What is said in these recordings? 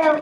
you.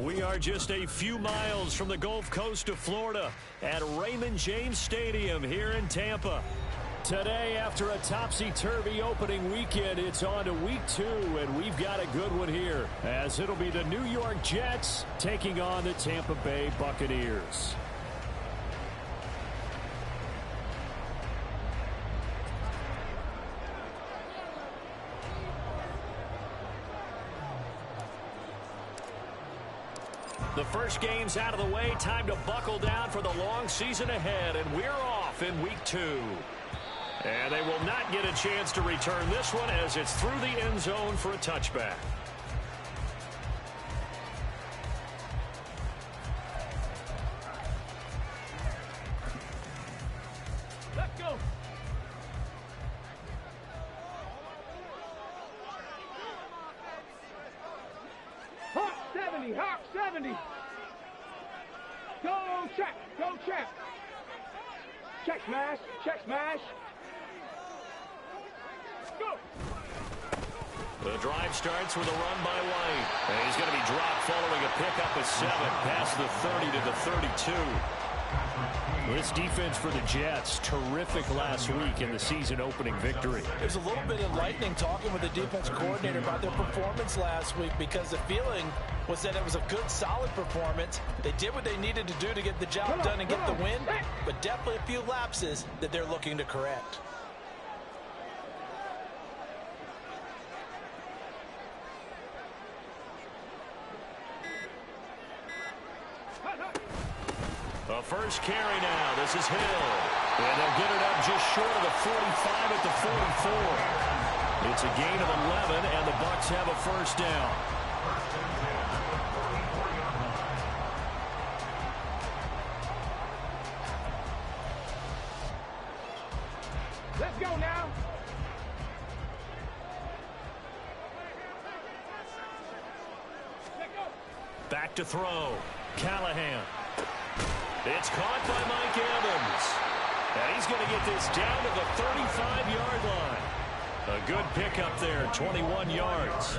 We are just a few miles from the Gulf Coast of Florida at Raymond James Stadium here in Tampa. Today, after a topsy-turvy opening weekend, it's on to week 2, and we've got a good one here, as it'll be the New York Jets taking on the Tampa Bay Buccaneers. The first game's out of the way. Time to buckle down for the long season ahead, and we're off in week 2. And they will not get a chance to return this one as it's through the end zone for a touchback. Let's go. Hawk 70, Hawk 70. Go check, go check. Check smash, check smash. Go. The drive starts with a run by White. And he's going to be dropped following a pickup of 7 past the 30 to the 32. This defense for the Jets, terrific last week in the season-opening victory. It was a little bit enlightening talking with the defense coordinator about their performance last week, because the feeling was that it was a good, solid performance. They did what they needed to do to get the job done and get the win, but definitely a few lapses that they're looking to correct. The first carry now. This is Hill. And they'll get it up just short of the 45 at the 44. It's a gain of 11, and the Bucs have a first down. Let's go now. Let's go. Back to throw. Callahan. It's caught by Mike Evans. And he's going to get this down to the 35-yard line. A good pickup there, 21 yards.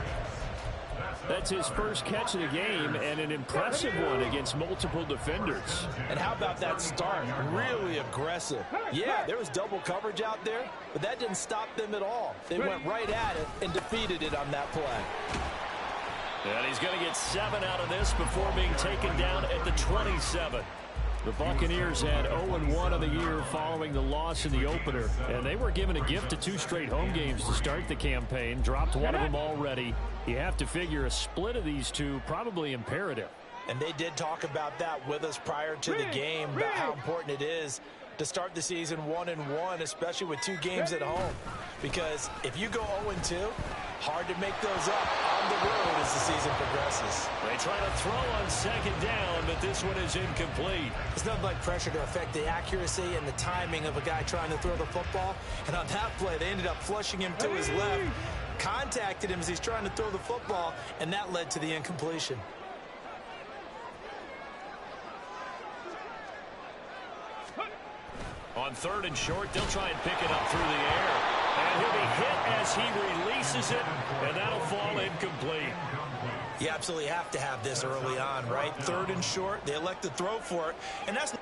That's his first catch of the game, and an impressive one against multiple defenders. And how about that start? Really aggressive. Yeah, there was double coverage out there, but that didn't stop them at all. They went right at it and defeated it on that play. And he's going to get 7 out of this before being taken down at the 27. The Buccaneers had 0-1 of the year following the loss in the opener, and they were given a gift of 2 straight home games to start the campaign. Dropped one of them already. You have to figure a split of these two probably imperative. And they did talk about that with us prior to the game, about how important it is to start the season 1-1, especially with 2 games at home. Because if you go 0-2, hard to make those up on the road as the season progresses. They try to throw on second down, but this one is incomplete. It's nothing like pressure to affect the accuracy and the timing of a guy trying to throw the football. And on that play, they ended up flushing him to his left, contacted him as he's trying to throw the football, and that led to the incompletion. On 3rd and short, they'll try and pick it up through the air. And he'll be hit as he releases it, and that'll fall incomplete. You absolutely have to have this early on, right? 3rd and short, they elect to throw for it, and that's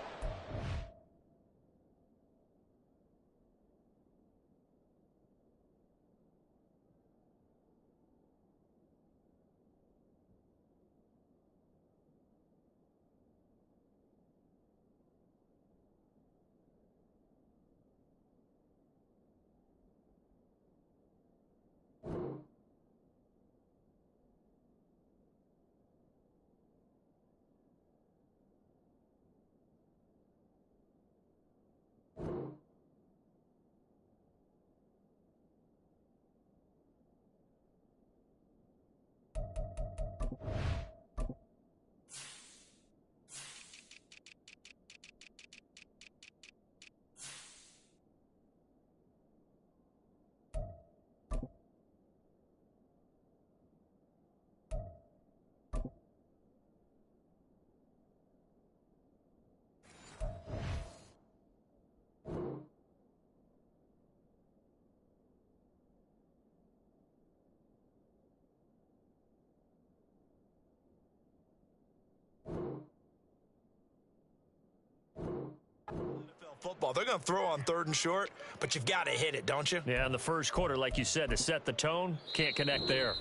Football. They're going to throw on 3rd and short, but you've got to hit it, don't you? Yeah, in the first quarter, like you said, to set the tone, can't connect there.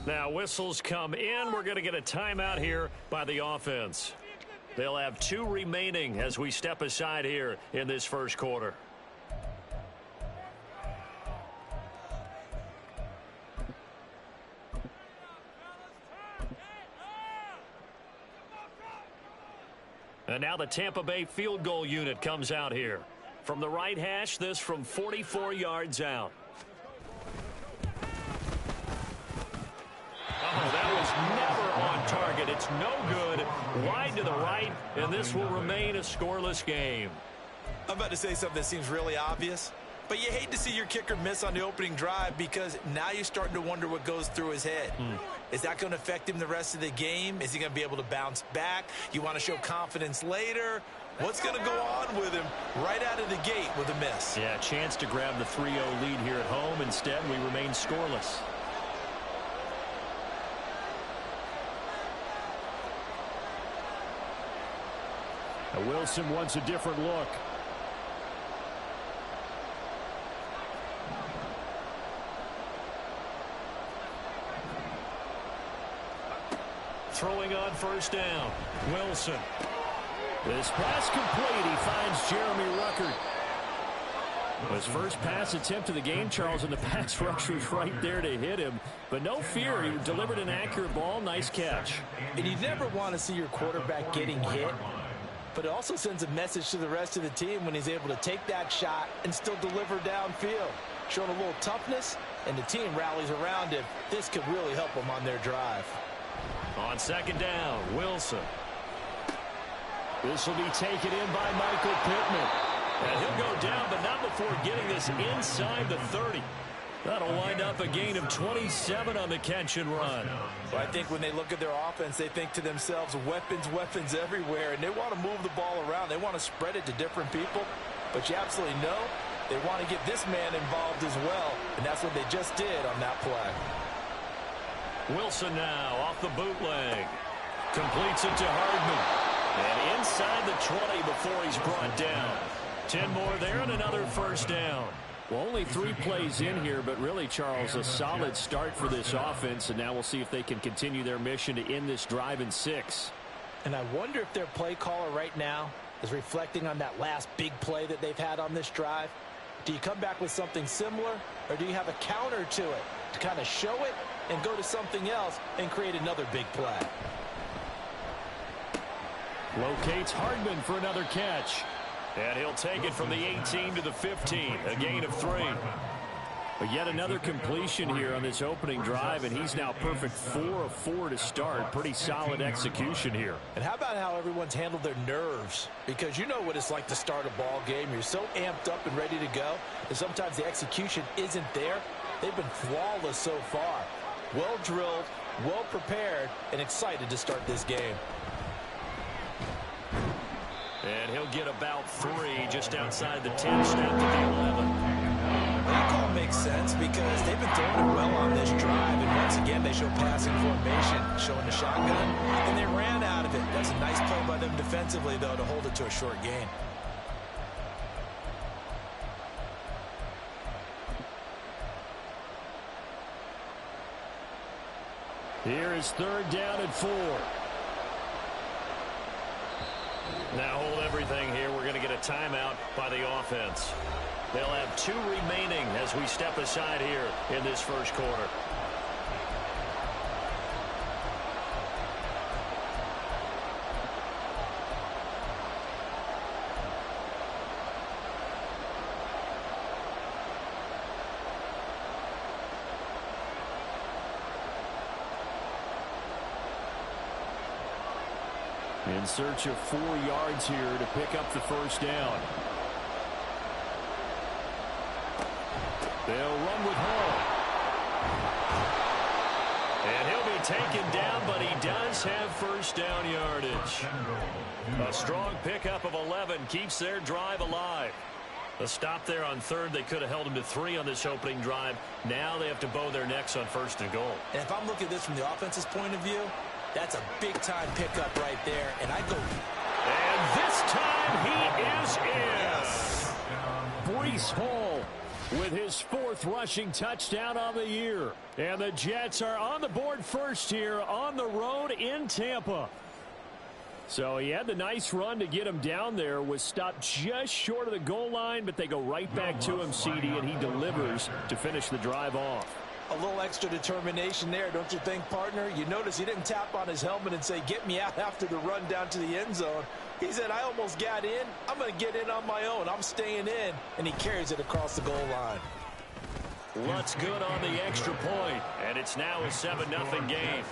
Now, whistles come in. We're going to get a timeout here by the offense. They'll have 2 remaining as we step aside here in this first quarter. And now the Tampa Bay field goal unit comes out here. From the right hash, this from 44 yards out. Oh, that was never on target. It's no good. Wide to the right, and this will remain a scoreless game. I'm about to say something that seems really obvious, but you hate to see your kicker miss on the opening drive because now you're starting to wonder what goes through his head. Is that going to affect him the rest of the game? Is he going to be able to bounce back? You want to show confidence later? What's going to go on with him right out of the gate with a miss? Yeah, chance to grab the 3-0 lead here at home. Instead, we remain scoreless. Now Wilson wants a different look. Throwing on first down. Wilson. This pass complete. He finds Jeremy Ruckert. His first pass attempt of the game, Charles, and the pass rush was right there to hit him. But no fear. He delivered an accurate ball. Nice catch. And you never want to see your quarterback getting hit. But it also sends a message to the rest of the team when he's able to take that shot and still deliver downfield. Showing a little toughness, and the team rallies around him. This could really help them on their drive. On second down, Wilson. This will be taken in by Michael Pittman. And he'll go down, but not before getting this inside the 30. That'll wind up a gain of 27 on the catch and run. Well, I think when they look at their offense, they think to themselves, weapons, weapons everywhere, and they want to move the ball around. They want to spread it to different people, but you absolutely know they want to get this man involved as well, and that's what they just did on that play. Wilson now off the bootleg. Completes it to Hardman. And inside the 20 before he's brought down. 10 more there and another first down. Well, only 3 plays in here, but really, Charles, a solid start for this offense, and now we'll see if they can continue their mission to end this drive in 6. And I wonder if their play caller right now is reflecting on that last big play that they've had on this drive. Do you come back with something similar, or do you have a counter to it to kind of show it and go to something else and create another big play? Locates Hardman for another catch. And he'll take it from the 18 to the 15, a gain of 3. But yet another completion here on this opening drive, and he's now perfect 4 of 4 to start. Pretty solid execution here. And how about how everyone's handled their nerves? Because you know what it's like to start a ball game. You're so amped up and ready to go, and sometimes the execution isn't there. They've been flawless so far. Well drilled, well prepared, and excited to start this game. And he'll get about 3 just outside the 10, snap to the 11. That call makes sense because they've been throwing it well on this drive, and once again they show passing formation, showing the shotgun, and they ran out of it. That's a nice play by them defensively, though, to hold it to a short gain. Here is 3rd down and 4. Now hold everything here. We're going to get a timeout by the offense. They'll have 2 remaining as we step aside here in this first quarter. In search of 4 yards here to pick up the first down. They'll run with Hall. And he'll be taken down, but he does have first down yardage. A strong pickup of 11 keeps their drive alive. A stop there on 3rd. They could have held him to 3 on this opening drive. Now they have to bow their necks on 1st and goal. And if I'm looking at this from the offense's point of view, that's a big-time pickup right there, and I go. And this time he is in. Breece Hall with his 4th rushing touchdown on the year. And the Jets are on the board first here on the road in Tampa. So he had the nice run to get him down there, was stopped just short of the goal line, but they go right back to him, CD, and he delivers to finish the drive off. A little extra determination there, don't you think, partner? You notice he didn't tap on his helmet and say, get me out after the run down to the end zone. He said, I almost got in. I'm going to get in on my own. I'm staying in. And he carries it across the goal line. Lutz good on the extra point, and it's now a 7-0 game.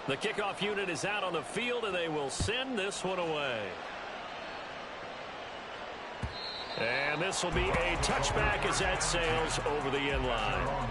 The kickoff unit is out on the field, and they will send this one away. And this will be a touchback as that sails over the end line.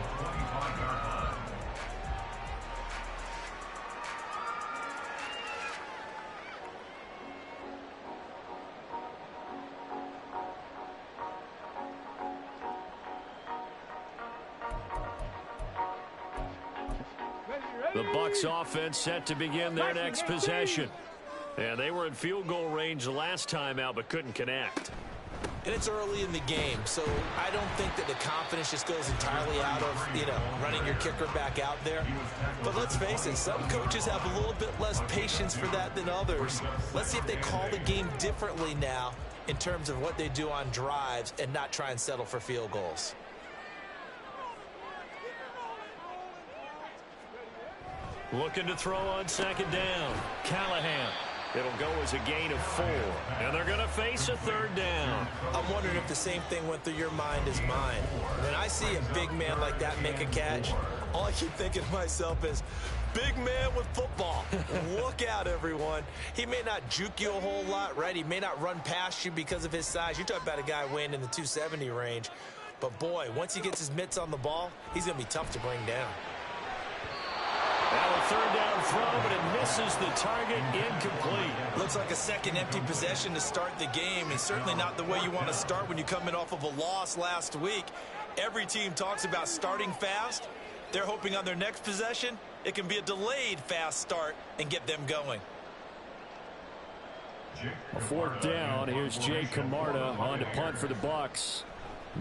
The Bucs offense set to begin their next possession. And they were in field goal range the last time out, but couldn't connect. And it's early in the game, so I don't think that the confidence just goes entirely out of, running your kicker back out there. But let's face it, some coaches have a little bit less patience for that than others. Let's see if they call the game differently now in terms of what they do on drives and not try and settle for field goals. Looking to throw on 2nd down. Callahan. It'll go as a gain of 4. And they're going to face a 3rd down. I'm wondering if the same thing went through your mind as mine. When I see a big man like that make a catch, all I keep thinking to myself is, big man with football. Look out, everyone. He may not juke you a whole lot, right? He may not run past you because of his size. You're talking about a guy weighing in the 270 range. But, boy, once he gets his mitts on the ball, he's going to be tough to bring down. Now a 3rd down throw, but it misses the target, incomplete. Looks like a second empty possession to start the game, and certainly not the way you want to start when you come in off of a loss last week. Every team talks about starting fast. They're hoping on their next possession, it can be a delayed fast start and get them going. A 4th down. Here's Jay Camarda on to punt for the Bucs.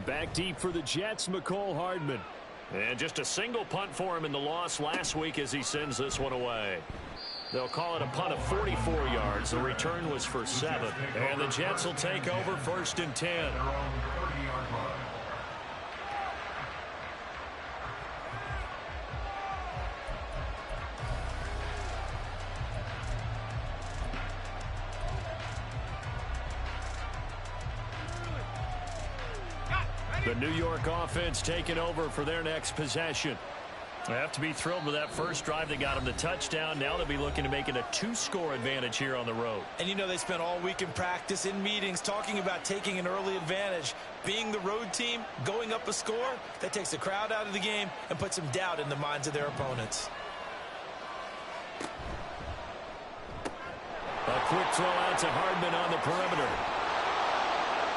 Back deep for the Jets, McCole Hardman. And just a single punt for him in the loss last week as he sends this one away. They'll call it a punt of 44 yards. The return was for 7. And the Jets will take over 1st and 10. The New York offense taking over for their next possession. They have to be thrilled with that first drive that got them the touchdown. Now they'll be looking to make it a 2-score advantage here on the road. And they spent all week in practice, in meetings, talking about taking an early advantage. Being the road team, going up a score, that takes the crowd out of the game and puts some doubt in the minds of their opponents. A quick throw out to Hardman on the perimeter.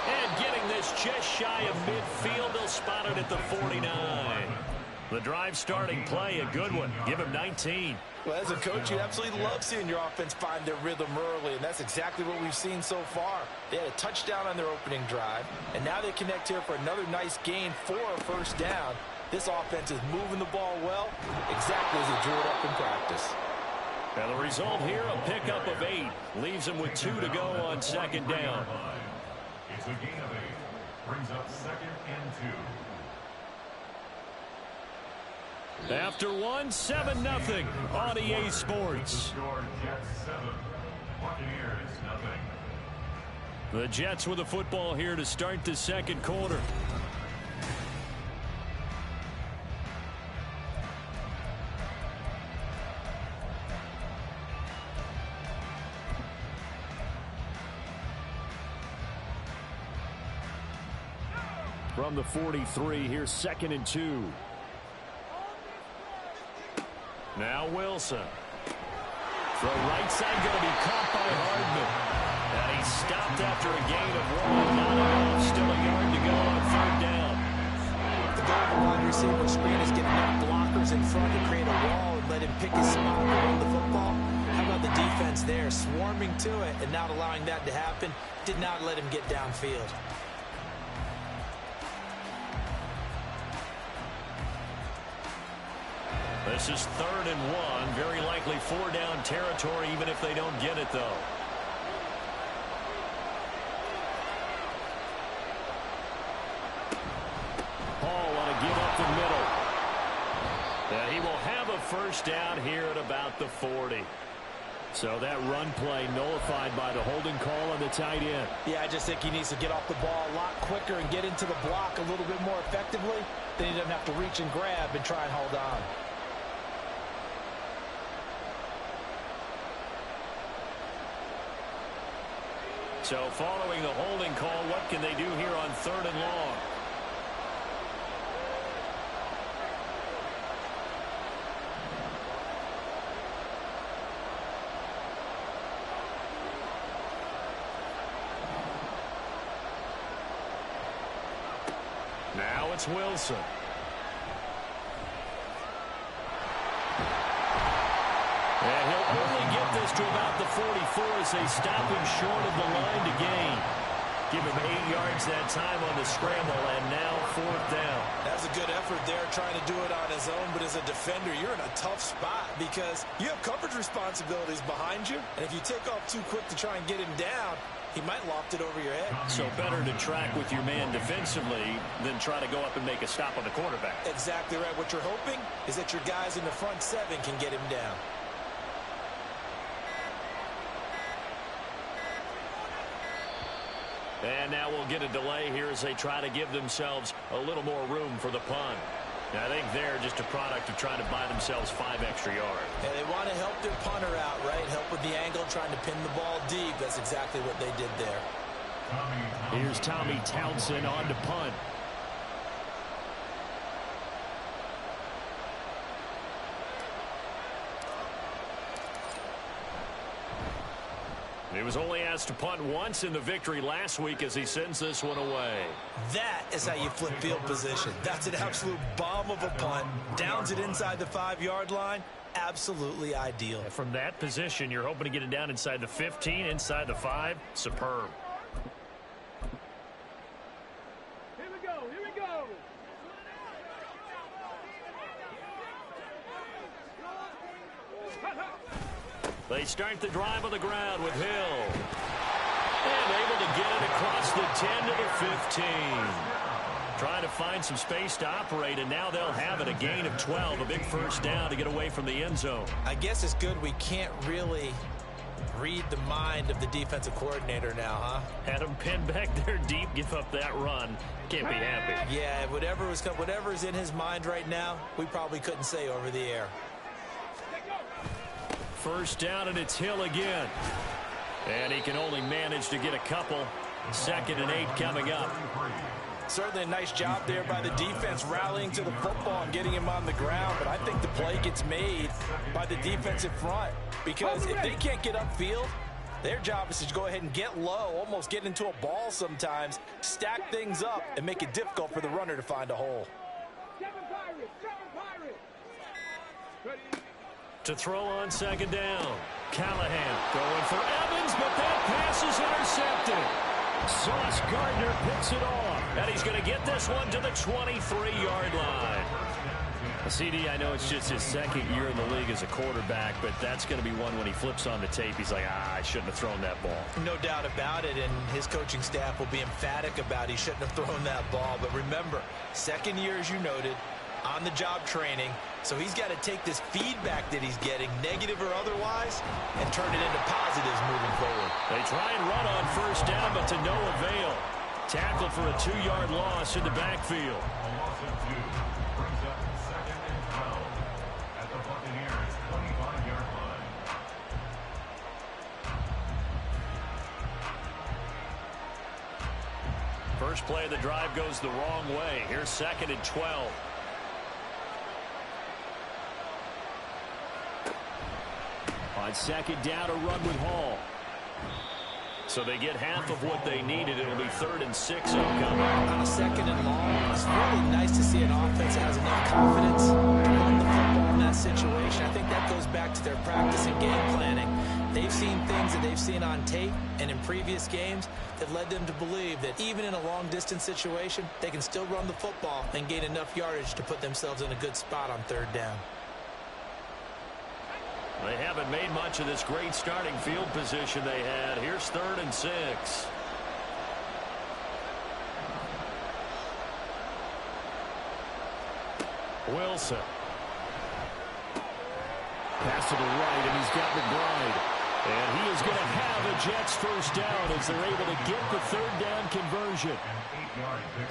And getting this just shy of midfield, they'll spot it at the 49. The drive starting play, a good one. Give him 19. Well, as a coach, you absolutely love seeing your offense find their rhythm early, and that's exactly what we've seen so far. They had a touchdown on their opening drive, and now they connect here for another nice gain for a 1st down. This offense is moving the ball well, exactly as he drew it up in practice. And the result here, a pickup of 8. Leaves them with 2 to go on 2nd down. It's a gain of 8. Brings up 2nd and 2. After 1, 7-0 on EA Sports. The Jets with the football here to start the 2nd quarter. From the 43, here's 2nd and 2. Now Wilson. From right side, going to be caught by Hardman. And he's stopped after a gain of 1. Not enough. Still a yard to go on 3rd down. The goal of the wide receiver screen is get enough blockers in front to create a wall and let him pick his spot and run the football. How about the defense there, swarming to it and not allowing that to happen? Did not let him get downfield. This is 3rd and 1. Very likely 4-down territory, even if they don't get it, though. Hall on a give up the middle. And he will have a 1st down here at about the 40. So that run play nullified by the holding call on the tight end. Yeah, I just think he needs to get off the ball a lot quicker and get into the block a little bit more effectively. Then he doesn't have to reach and grab and try and hold on. So following the holding call, what can they do here on 3rd and long? Now it's Wilson. And he'll only get this to about the 44 as they stop him short of the line to gain. Give him 8 yards that time on the scramble, and now 4th down. That's a good effort there, trying to do it on his own, but as a defender, you're in a tough spot because you have coverage responsibilities behind you, and if you take off too quick to try and get him down, he might loft it over your head. So better to track with your man defensively than try to go up and make a stop on the quarterback. Exactly right. What you're hoping is that your guys in the front 7 can get him down. And now we'll get a delay here as they try to give themselves a little more room for the punt. And I think they're just a product of trying to buy themselves 5 extra yards. And they want to help their punter out, right? Help with the angle, trying to pin the ball deep. That's exactly what they did there. Here's Tommy Townsend on to punt. He was only asked to punt once in the victory last week as he sends this one away. That is how you flip field position. That's an absolute bomb of a punt. Downs it inside the 5-yard line. Absolutely ideal. From that position, you're hoping to get it down inside the 15, inside the 5. Superb. Here we go. Here we go. They start the drive on the ground with Hill. And able to get it across the 10 to the 15. Trying to find some space to operate, and now they'll have it. A gain of 12, a big 1st down to get away from the end zone. I guess it's good we can't really read the mind of the defensive coordinator now, huh? Had him pinned back there deep, give up that run. Can't be happy. Yeah, whatever is in his mind right now, we probably couldn't say over the air. 1st down, and it's Hill again. And he can only manage to get a couple. 2nd and 8 coming up. Certainly a nice job there by the defense rallying to the football and getting him on the ground, but I think the play gets made by the defensive front because if they can't get upfield, their job is to go ahead and get low, almost get into a ball sometimes, stack things up, and make it difficult for the runner to find a hole. 7 Pirates. 7 Pirates. Ready. To throw on 2nd down. Callahan going for Evans, but that pass is intercepted. Sauce Gardner picks it off. And he's going to get this one to the 23-yard line. CD, I know it's just his 2nd year in the league as a quarterback, but that's going to be one when he flips on the tape, he's like, I shouldn't have thrown that ball. No doubt about it, and his coaching staff will be emphatic about he shouldn't have thrown that ball. But remember, 2nd year, as you noted, on-the-job training, so he's got to take this feedback that he's getting, negative or otherwise, and turn it into positives moving forward. They try and run on 1st down, but to no avail. Tackle for a 2-yard loss in the backfield. A loss of 2 brings up 2nd and 12 at the Buccaneers' 25-yard line. First play of the drive goes the wrong way. Here's 2nd and 12. On 2nd down, a run with Hall. So they get half of what they needed. It'll be 3rd and 6 upcoming. On a 2nd and long, it's really nice to see an offense that has enough confidence to run the football in that situation. I think that goes back to their practice and game planning. They've seen things that they've seen on tape and in previous games that led them to believe that even in a long-distance situation, they can still run the football and gain enough yardage to put themselves in a good spot on 3rd down. They haven't made much of this great starting field position they had. Here's 3rd and 6. Wilson. Pass to the right, and he's got McBride. And he is going to have a Jets first down as they're able to get the 3rd down conversion.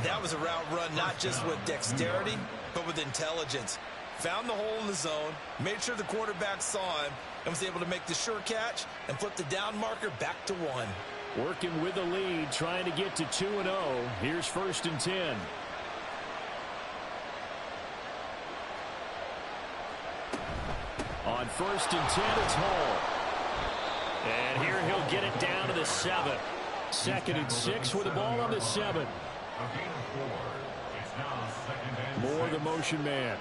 That was a route run not just with dexterity, but with intelligence. Found the hole in the zone, made sure the quarterback saw him, and was able to make the sure catch and flip the down marker back to 1. Working with the lead, trying to get to 2-0. Here's 1st and 10. On 1st and 10, it's Hall. And here he'll get it down to the 7. 2nd and 6 with the ball on the 7. Moore, the motion man.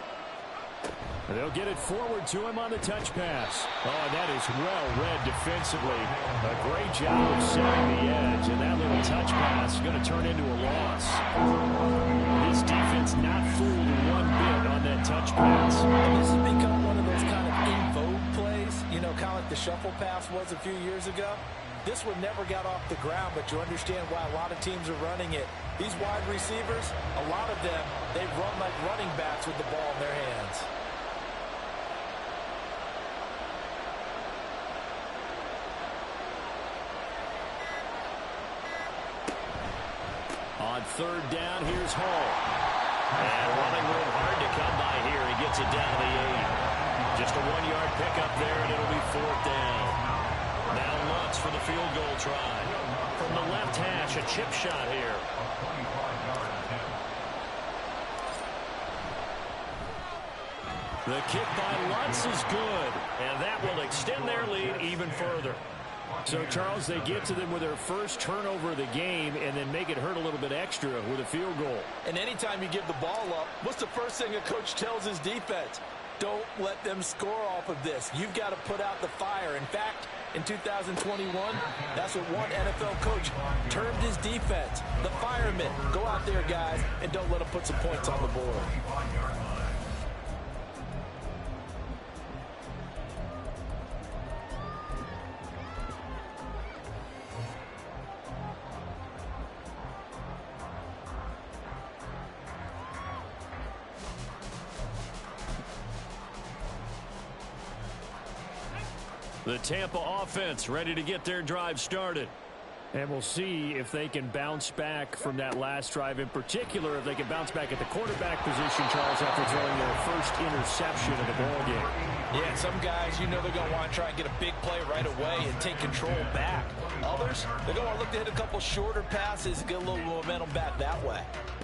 They'll get it forward to him on the touch pass. Oh, and that is well read defensively. A great job of setting the edge, and that little touch pass is going to turn into a loss. This defense not fooled one bit on that touch pass. And this has become one of those kind of in vogue plays, you know, kind of like the shuffle pass was a few years ago. This one never got off the ground, but you understand why a lot of teams are running it. These wide receivers, a lot of them, they run like running backs with the ball in their hands. On 3rd down, here's Hall. And running room hard to come by here. He gets it down to the 8. Just a 1-yard pickup there, and it'll be 4th down. Now Lutz for the field goal try. From the left hash, a chip shot here. The kick by Lutz is good, and that will extend their lead even further. So, Charles, they get to them with their first turnover of the game and then make it hurt a little bit extra with a field goal. And anytime you give the ball up, what's the first thing a coach tells his defense? Don't let them score off of this. You've got to put out the fire. In fact, in 2021, that's what one NFL coach termed his defense. The firemen. Go out there, guys, and don't let them put some points on the board. The Tampa offense ready to get their drive started. And we'll see if they can bounce back from that last drive, in particular if they can bounce back at the quarterback position, Charles, after throwing their first interception of the ball game. Yeah, some guys, you know they're going to want to try and get a big play right away and take control back. Others, they're going to look to hit a couple shorter passes and get a little momentum back that way.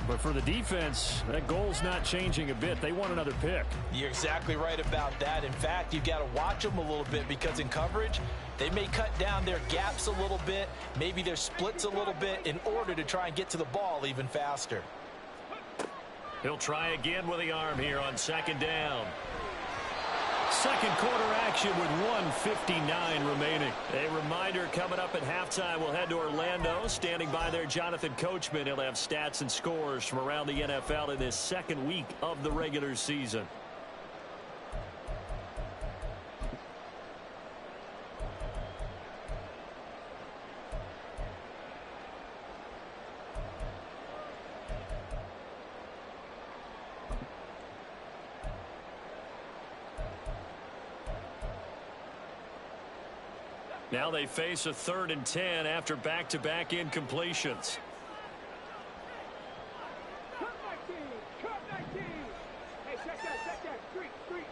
But for the defense, that goal's not changing a bit. They want another pick. You're exactly right about that. In fact, you've got to watch them a little bit because in coverage, they may cut down their gaps a little bit, maybe their splits a little bit in order to try and get to the ball even faster. He'll try again with the arm here on 2nd down. Second quarter action with 1:59 remaining. A reminder coming up at halftime. We'll head to Orlando. Standing by there, Jonathan Coachman. He'll have stats and scores from around the NFL in this second week of the regular season. Now they face a 3rd and 10 after back-to-back incompletions. Cut 19! Cut 19! Hey, check that. Street.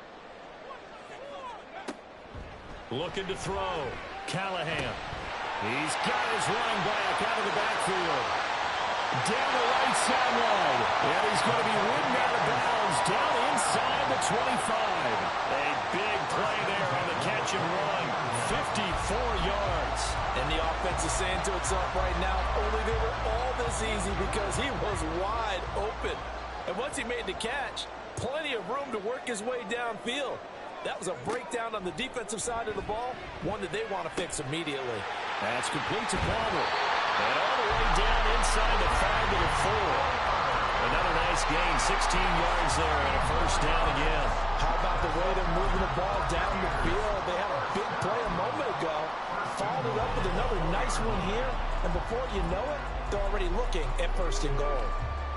Looking to throw. Callahan. He's got his running back out of the backfield. Down the right sideline. And he's going to be ridden out of bounds down inside the 25. A big play there on the catch and run. 54 yards. And the offense is saying to itself right now, only they were all this easy because he was wide open. And once he made the catch, plenty of room to work his way downfield. That was a breakdown on the defensive side of the ball, one that they want to fix immediately. That's complete to Palmer. And all the way down inside the 5 to the 4. Another nice gain, 16 yards there, and a first down again. How about the way they're moving the ball down the field? They had a big play a moment ago, followed it up with another nice one here, and before you know it, they're already looking at first and goal.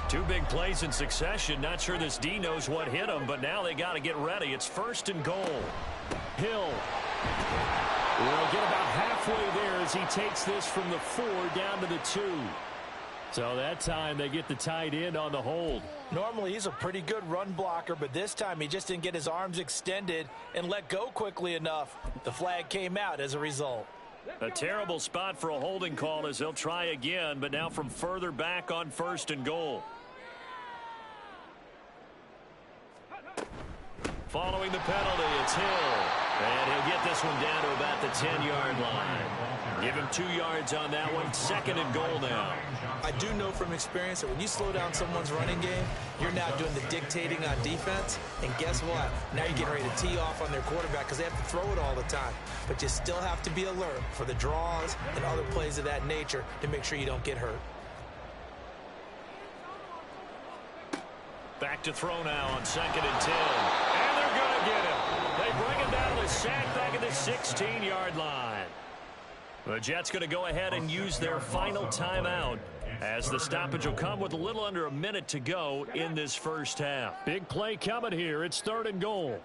2 big plays in succession. Not sure this D knows what hit him, but now they got to get ready. It's first and goal. Hill will get about halfway there as he takes this from the 4 down to the 2. So that time they get the tight end on the hold. Normally he's a pretty good run blocker, but this time he just didn't get his arms extended and let go quickly enough. The flag came out as a result. A terrible spot for a holding call as they'll try again, but now from further back on first and goal. Following the penalty, it's Hill. And he'll get this one down to about the 10-yard line. Give him 2 yards on that one. Second and goal now. I do know from experience that when you slow down someone's running game, you're now doing the dictating on defense. And guess what? Now you're getting ready to tee off on their quarterback because they have to throw it all the time. But you still have to be alert for the draws and other plays of that nature to make sure you don't get hurt. Back to throw now on second and 10. And they're going to get him. They bring him down to the sack back at the 16-yard line. The Jets going to go ahead and use their final timeout as the stoppage will come with a little under a minute to go in this first half. Big play coming here. It's third and goal.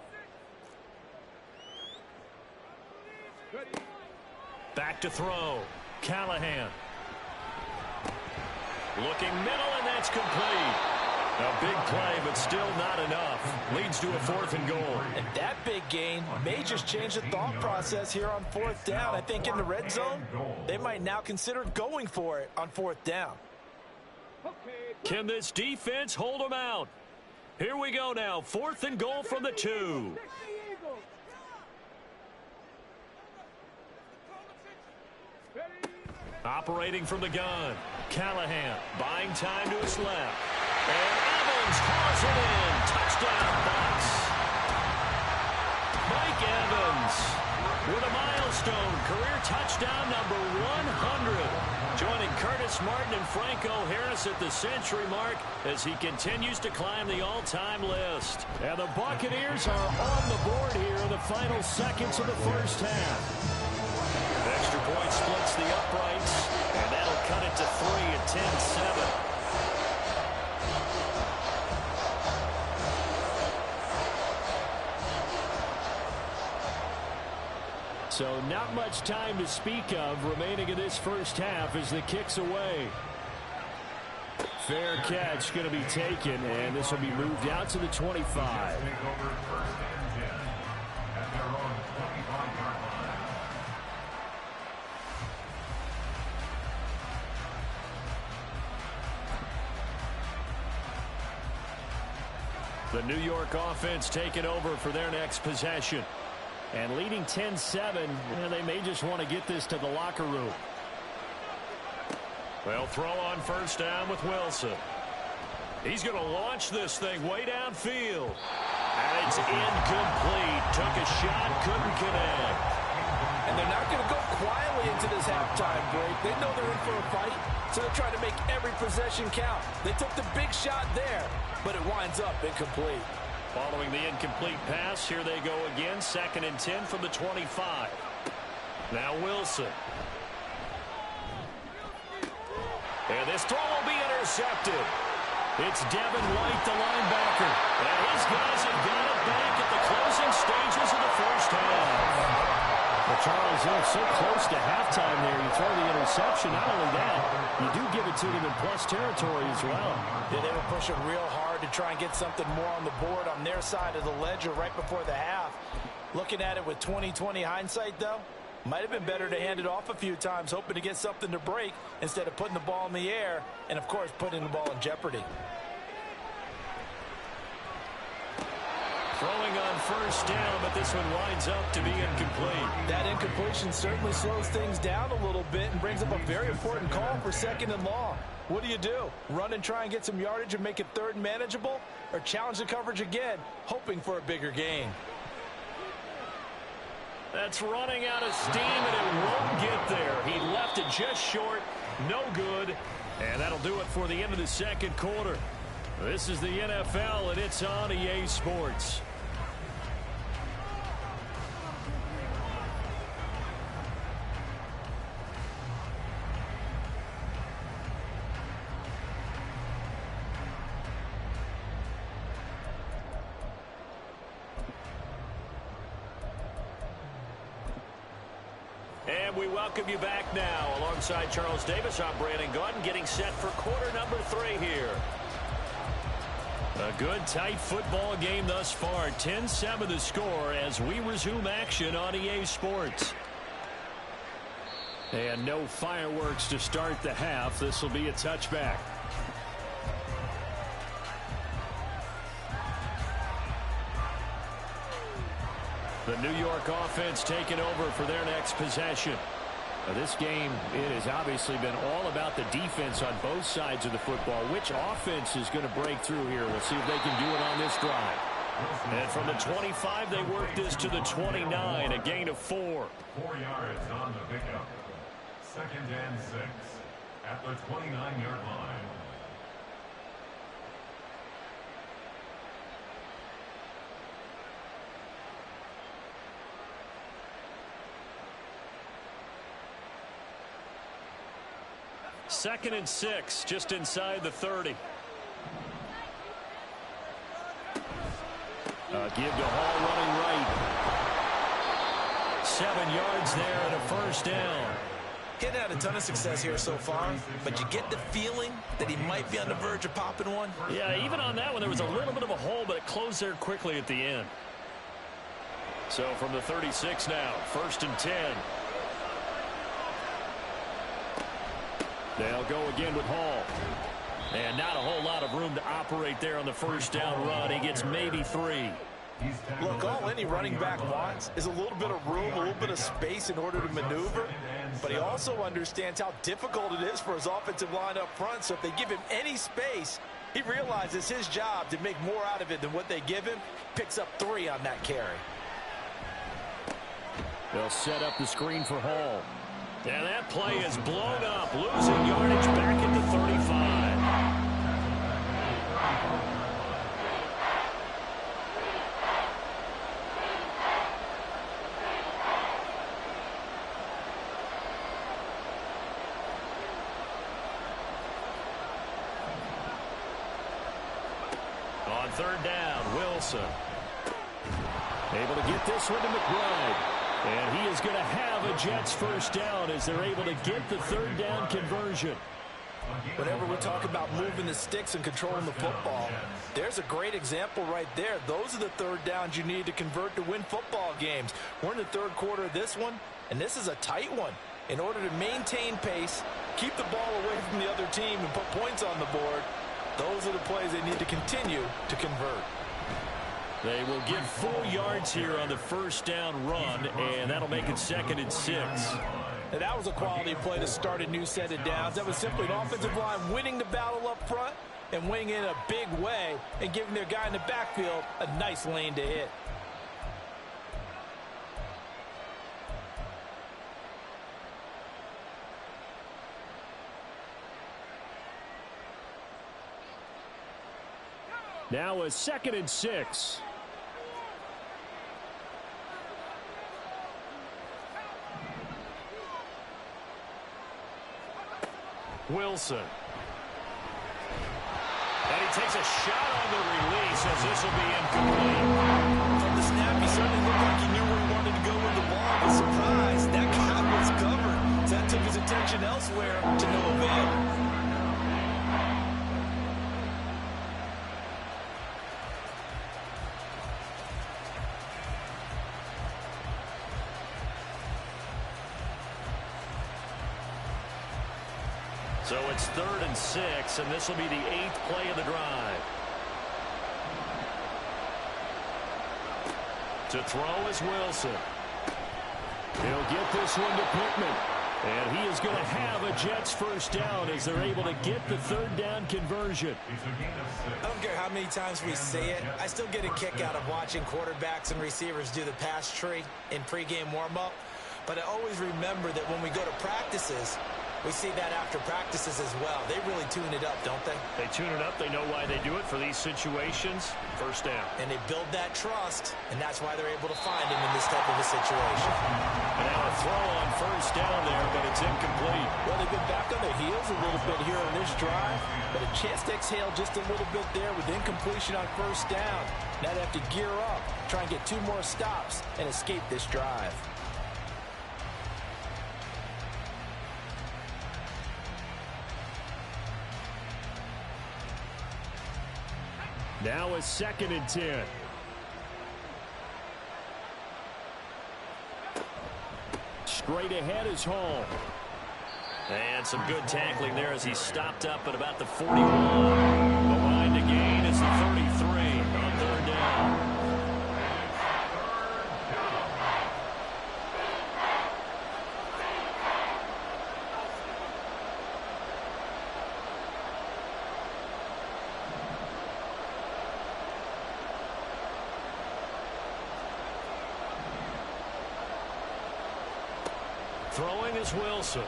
Back to throw. Callahan. Looking middle, and that's complete. A big play, but still not enough. Leads to a fourth and goal. And that big gain may just change the thought process here on fourth down. I think in the red zone, they might now consider going for it on fourth down. Can this defense hold them out? Here we go now. Fourth and goal from the 2. Operating from the gun. Callahan buying time to his left. And Evans calls it in. Touchdown, Bucs. Mike Evans with a milestone career touchdown number 100. Joining Curtis Martin and Franco Harris at the century mark as he continues to climb the all-time list. And the Buccaneers are on the board here in the final seconds of the first half. Extra point splits the uprights, and that'll cut it to 3 at 10-7. So not much time to speak of remaining in this first half as the kick's away. Fair catch going to be taken, and this will be moved out to the 25. The New York offense taking over for their next possession. And leading 10-7, they may just want to get this to the locker room. They'll throw on first down with Wilson. He's going to launch this thing way downfield. And it's incomplete. Took a shot, couldn't connect. And they're not going to go quietly into this halftime break. They know they're in for a fight, so they're trying to make every possession count. They took the big shot there, but it winds up incomplete. Following the incomplete pass, here they go again. Second and 10 from the 25. Now Wilson. And this throw will be intercepted. It's Devin White, the linebacker. And his guys have got it back at the closing stages of the first half. Well, Charles, they're so close to halftime there. You throw the interception. Not only that, you do give it to them in plus territory as well. Yeah, they were pushing real hard to try and get something more on the board on their side of the ledger right before the half. Looking at it with 20/20 hindsight, though, might have been better to hand it off a few times, hoping to get something to break instead of putting the ball in the air and, of course, putting the ball in jeopardy. Throwing on first down, but this one winds up to be incomplete. That incompletion certainly slows things down a little bit and brings up a very important call for 2nd and long. What do? Run and try and get some yardage and make it 3rd and manageable? Or challenge the coverage again, hoping for a bigger gain? That's running out of steam, and it won't get there. He left it just short, no good, and that'll do it for the end of the 2nd quarter. This is the NFL, and it's on EA Sports. And we welcome you back now. Alongside Charles Davis, I'm Brandon Gaudin, getting set for quarter number 3 here. A good, tight football game thus far. 10-7 the score as we resume action on EA Sports. And no fireworks to start the half. This will be a touchback. The New York offense taking over for their next possession. This game, it has obviously been all about the defense on both sides of the football. Which offense is going to break through here? We'll see if they can do it on this drive. And from the 25, they work this to the 29, a gain of 4. 4 yards on the pickup. 2nd and 6 at the 29-yard line. Second and 6, just inside the 30. Give to Hall running right. 7 yards there and a first down. Getting had a ton of success here so far, but you get the feeling that he might be on the verge of popping one. Yeah, even on that one, there was a little bit of a hole, but it closed there quickly at the end. So from the 36 now, 1st and 10. They'll go again with Hall. And not a whole lot of room to operate there on the first down run. He gets maybe 3. Look, all any running back wants is a little bit of room, a little bit of space in order to maneuver. But he also understands how difficult it is for his offensive line up front. So if they give him any space, he realizes his job to make more out of it than what they give him. Picks up 3 on that carry. They'll set up the screen for Hall. And that play is blown up, losing yardage back at the 35. On 3rd down, Wilson. Able to get this one to McBride. And he is going to have a Jets first down as they're able to get the 3rd down conversion. Whenever we talk about moving the sticks and controlling the football, there's a great example right there. Those are the 3rd downs you need to convert to win football games. We're in the 3rd quarter of this one, and this is a tight one. In order to maintain pace, keep the ball away from the other team, and put points on the board, those are the plays they need to continue to convert. They will give 4 yards here on the first down run, and that'll make it 2nd and 6. And that was a quality play to start a new set of downs. That was simply an offensive line winning the battle up front and winning in a big way and giving their guy in the backfield a nice lane to hit. Now a 2nd and 6. Wilson. And he takes a shot on the release as this will be incomplete. From the snap, he certainly looked like he knew where he wanted to go with the ball. But surprise, that guy was covered. That took his attention elsewhere to no avail. So it's 3rd and 6, and this will be the 8th play of the drive. To throw is Wilson. He'll get this one to Pittman. And he is going to have a Jets first down as they're able to get the third down conversion. I don't care how many times we say it. I still get a kick out of watching quarterbacks and receivers do the pass tree in pregame warm-up. But I always remember that when we go to practices, we see that after practices as well. They really tune it up, don't they? They tune it up. They know why they do it for these situations. First down. And they build that trust, and that's why they're able to find him in this type of a situation. And now a throw on first down there, but it's incomplete. Well, they've been back on their heels a little bit here on this drive, but a chance to exhale just a little bit there with incompletion on first down. Now they have to gear up, try and get 2 more stops, and escape this drive. Now a 2nd and 10. Straight ahead is Hall. And some good tackling there as he stopped up at about the 41. The line to gain is the 33 on third down. Throwing is Wilson.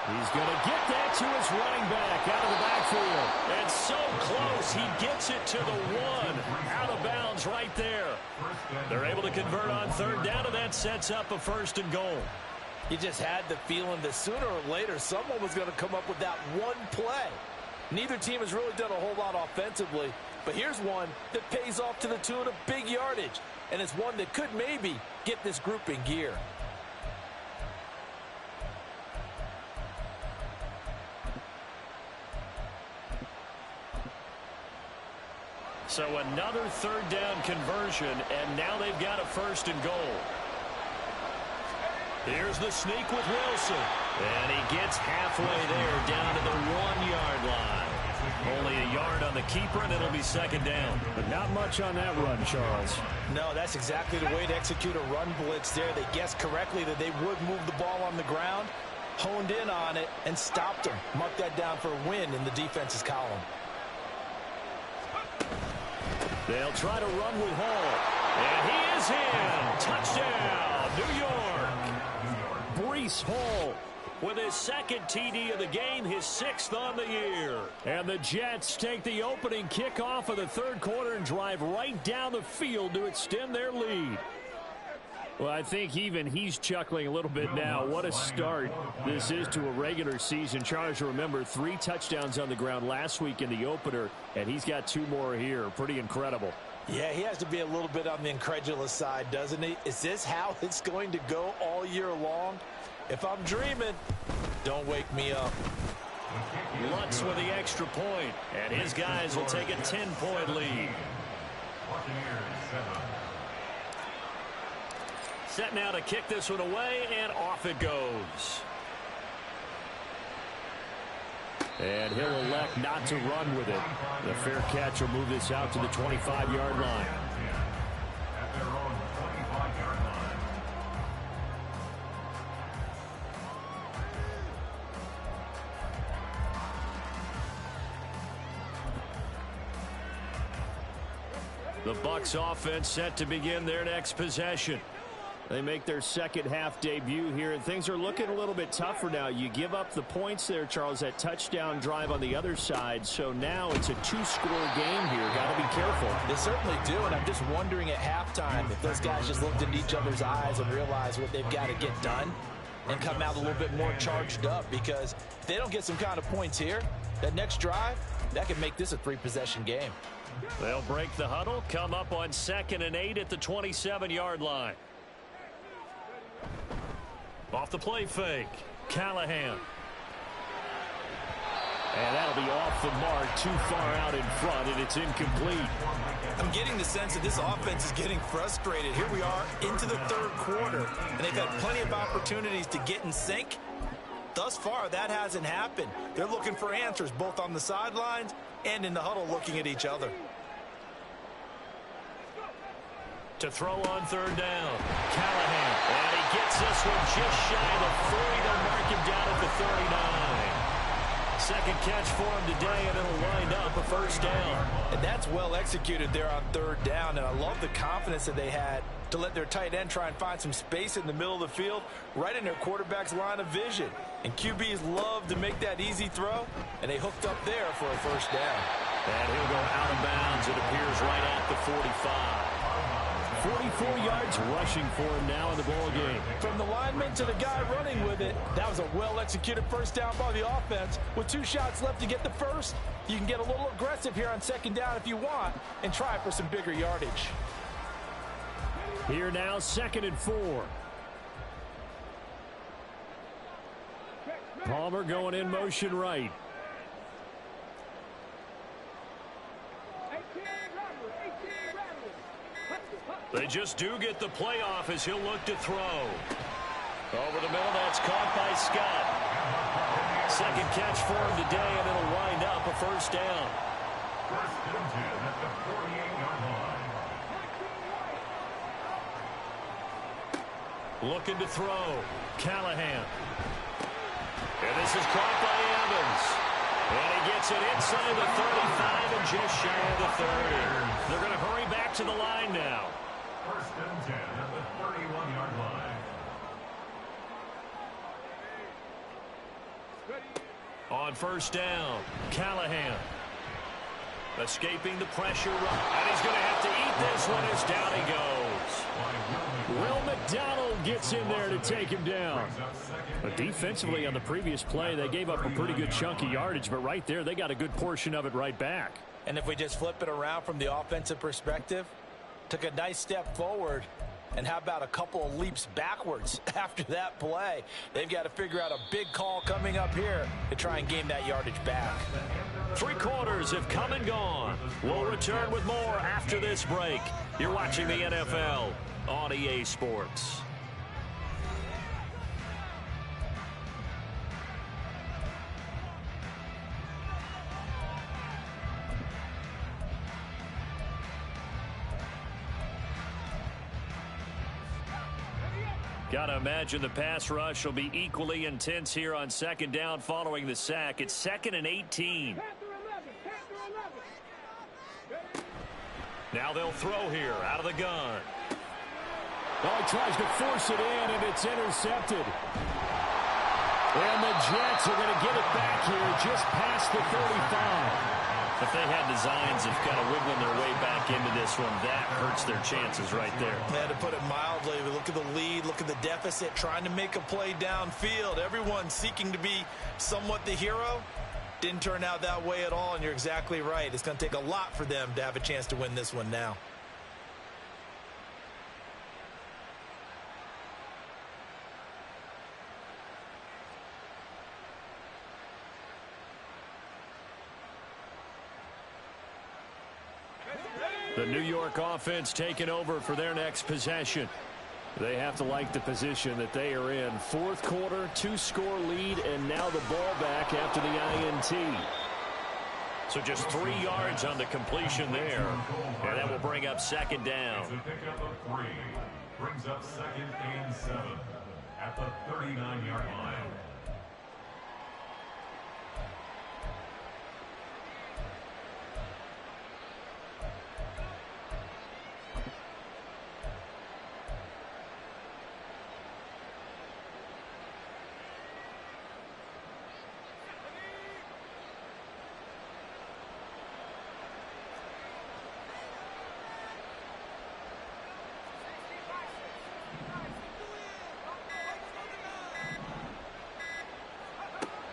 He's going to get that to his running back out of the backfield. And so close, he gets it to the 1. Out of bounds right there. They're able to convert on third down, and that sets up a 1st and goal. You just had the feeling that sooner or later someone was going to come up with that one play. Neither team has really done a whole lot offensively, but here's one that pays off to the tune of big yardage, and it's one that could maybe get this group in gear. So another third down conversion, and now they've got a 1st and goal. Here's the sneak with Wilson. And he gets halfway there down to the 1-yard line. Only a yard on the keeper, and it'll be 2nd down. But not much on that run, Charles. No, that's exactly the way to execute a run blitz there. They guessed correctly that they would move the ball on the ground, honed in on it, and stopped them. Mark that down for a win in the defense's column. They'll try to run with Hall. And he is in. Touchdown, New York. Breece Hall with his 2nd TD of the game, his 6th on the year. And the Jets take the opening kickoff of the 3rd quarter and drive right down the field to extend their lead. Well, I think even he's chuckling a little bit now. What a start this is to a regular season. Charles, remember, 3 touchdowns on the ground last week in the opener, and he's got 2 more here. Pretty incredible. Yeah, he has to be a little bit on the incredulous side, doesn't he? Is this how it's going to go all year long? If I'm dreaming, don't wake me up. Lutz with the extra point, and his guys will take a 10-point lead. Set now to kick this one away, and off it goes. And he'll elect not to run with it. The fair catch will move this out to the 25-yard line. The Bucs offense set to begin their next possession. They make their 2nd half debut here, and things are looking a little bit tougher now. You give up the points there, Charles, that touchdown drive on the other side. So now it's a 2-score game here. Got to be careful. They certainly do, and I'm just wondering at halftime if those guys just looked into each other's eyes and realized what they've got to get done and come out a little bit more charged up, because if they don't get some kind of points here, that next drive, that could make this a 3-possession game. They'll break the huddle, come up on 2nd and 8 at the 27-yard line. Off the play fake, Callahan. And that'll be off the mark, too far out in front, and it's incomplete. I'm getting the sense that this offense is getting frustrated. Here we are into the 3rd quarter, and they've had plenty of opportunities to get in sync. Thus far, that hasn't happened. They're looking for answers both on the sidelines and in the huddle looking at each other. To throw on third down. Callahan. And he gets this one just shy of the 40. They'll mark him down at the 39. Second catch for him today, and it'll wind up a first down. And that's well executed there on third down, and I love the confidence that they had to let their tight end try and find some space in the middle of the field, right in their quarterback's line of vision. And QBs love to make that easy throw, and they hooked up there for a first down. And he'll go out of bounds, it appears, right at the 45. 44 yards rushing for him now in the ball game. From the lineman to the guy running with it, that was a well-executed first down by the offense. With 2 shots left to get the first, you can get a little aggressive here on second down if you want and try for some bigger yardage. Here now, 2nd and 4. Palmer going in motion right. They just do get the playoff as he'll look to throw. Over the middle, that's caught by Scott. Second catch for him today, and it'll wind up a first down. First and 10 at the 48-yard line. Looking to throw. Callahan. And this is caught by Evans. And he gets it inside the 35 and just shy of the 30. They're going to hurry back to the line now. First and 10 at the 31-yard line. On first down, Callahan. Escaping the pressure. And he's going to have to eat this one as down he goes. Will McDonald gets in there to take him down. But defensively on the previous play, they gave up a pretty good chunk of yardage, but right there, they got a good portion of it right back. And if we just flip it around from the offensive perspective, took a nice step forward, and how about a couple of leaps backwards after that play? They've got to figure out a big call coming up here to try and gain that yardage back. 3 quarters have come and gone. We'll return with more after this break. You're watching the NFL on EA Sports. Got to imagine the pass rush will be equally intense here on second down following the sack. It's 2nd and 18. Now they'll throw here out of the gun. Oh, he tries to force it in, and it's intercepted. And the Jets are going to get it back here just past the 35. If they had designs of kind of wiggling their way back into this one, that hurts their chances right there. Yeah, to put it mildly, look at the lead, look at the deficit, trying to make a play downfield. Everyone seeking to be somewhat the hero. Didn't turn out that way at all, and you're exactly right. It's going to take a lot for them to have a chance to win this one now. The New York offense taking over for their next possession. They have to like the position that they are in. 4th quarter, 2-score lead, and now the ball back after the INT. So just 3 yards on the completion there. And that will bring up second down. It's a pickup of 3. Brings up 2nd and 7 at the 39-yard line.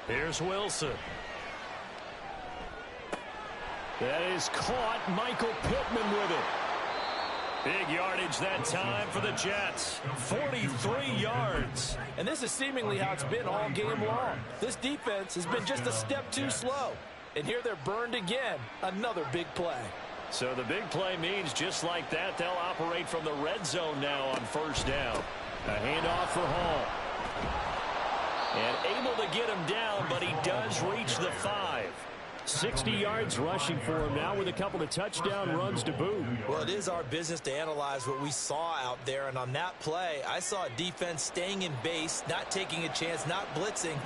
Here's Wilson. That is caught. Michael Pittman with it. Big yardage that time for the Jets. 43 yards. And this is seemingly how it's been all game long. This defense has been just a step too slow. And here they're burned again. Another big play. So the big play means just like that, they'll operate from the red zone now on first down. A handoff for Hall. And able to get him down, but he does reach the 5. 60 yards rushing for him now with a couple of touchdown runs to boot. Well, it is our business to analyze what we saw out there, and on that play, I saw a defense staying in base, not taking a chance, not blitzing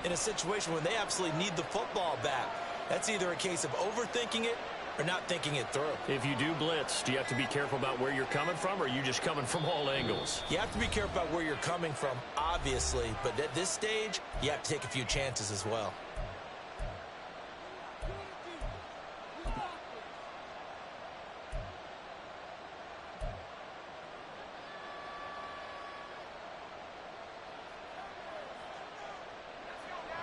in a situation when they absolutely need the football back. That's either a case of overthinking it or not thinking it through. If you do blitz, do you have to be careful about where you're coming from, or are you just coming from all angles? You have to be careful about where you're coming from, obviously, but at this stage, you have to take a few chances as well.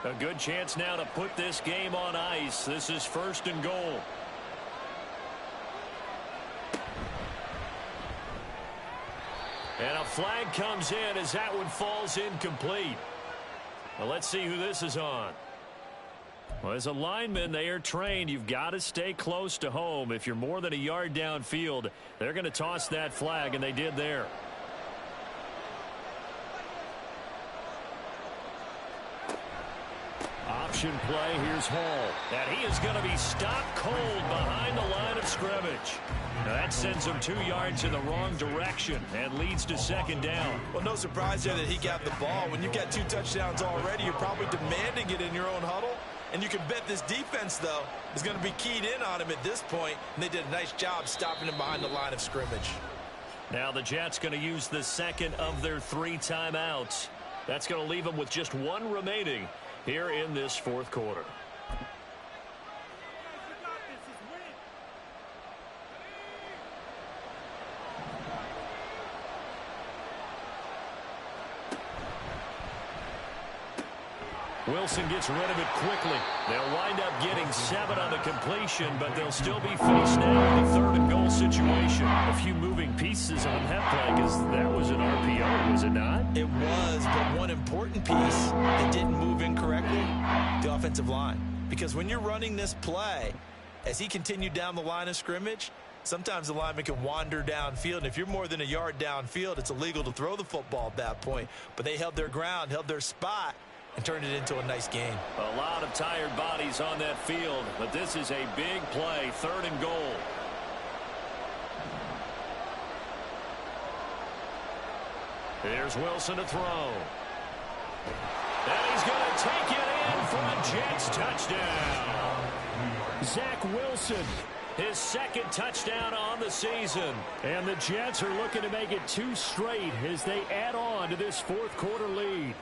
A good chance now to put this game on ice. This is 1st and goal. And a flag comes in as that one falls incomplete. Well, let's see who this is on. Well, as a lineman, they are trained. You've got to stay close to home. If you're more than a yard downfield, they're going to toss that flag, and they did there. Option play. Here's Hall. And he is going to be stopped cold behind the line of scrimmage. Now that sends him 2 yards in the wrong direction and leads to 2nd down. Well, no surprise there that he got the ball. When you've got 2 touchdowns already, you're probably demanding it in your own huddle. And you can bet this defense, though, is going to be keyed in on him at this point. And they did a nice job stopping him behind the line of scrimmage. Now the Jets going to use the 2nd of their 3 timeouts. That's going to leave them with just 1 remaining here in this 4th quarter. Wilson gets rid of it quickly. They'll wind up getting 7 on the completion, but they'll still be faced now with a 3rd and goal situation. A few moving pieces on that play, because that was an RPO, was it not? It was, but one important piece that didn't move incorrectly, the offensive line. Because when you're running this play, as he continued down the line of scrimmage, sometimes the lineman can wander downfield. And if you're more than a yard downfield, it's illegal to throw the football at that point. But they held their ground, held their spot, and turned it into a nice game. A lot of tired bodies on that field, but this is a big play, 3rd and goal. Here's Wilson to throw. And he's going to take it in for a Jets touchdown. Zach Wilson, his 2nd touchdown on the season. And the Jets are looking to make it 2 straight as they add on to this 4th quarter lead.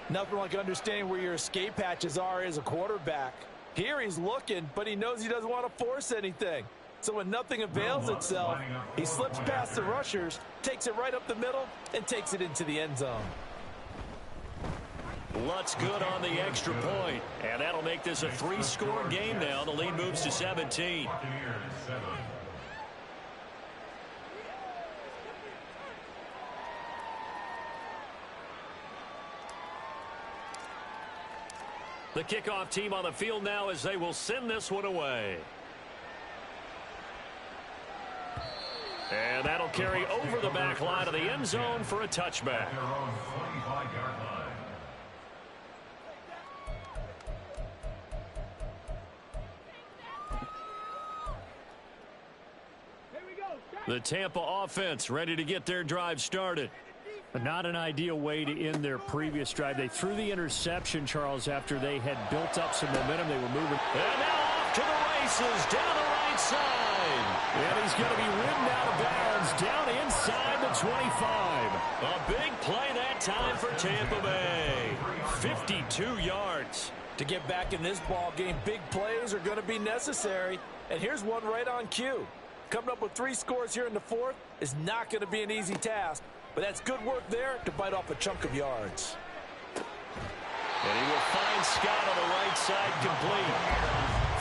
Nothing like understanding where your escape hatches are as a quarterback. Here he's looking, but he knows he doesn't want to force anything. So when nothing avails itself, he slips past the rushers, takes it right up the middle, and takes it into the end zone. Lutz good on the extra point, and that'll make this a 3-score game now. The lead moves to 17. The kickoff team on the field now as they will send this one away. And that'll carry over the back line of the end zone for a touchback. The Tampa offense ready to get their drive started. But not an ideal way to end their previous drive. They threw the interception, Charles, after they had built up some momentum. They were moving. And now off to the races down the right side. And he's going to be ridden out of bounds down inside the 25. A big play that time for Tampa Bay. 52 yards. To get back in this ball game, big plays are going to be necessary. And here's one right on cue. Coming up with 3 scores here in the 4th is not going to be an easy task. But that's good work there to bite off a chunk of yards. And he will find Scott on the right side complete.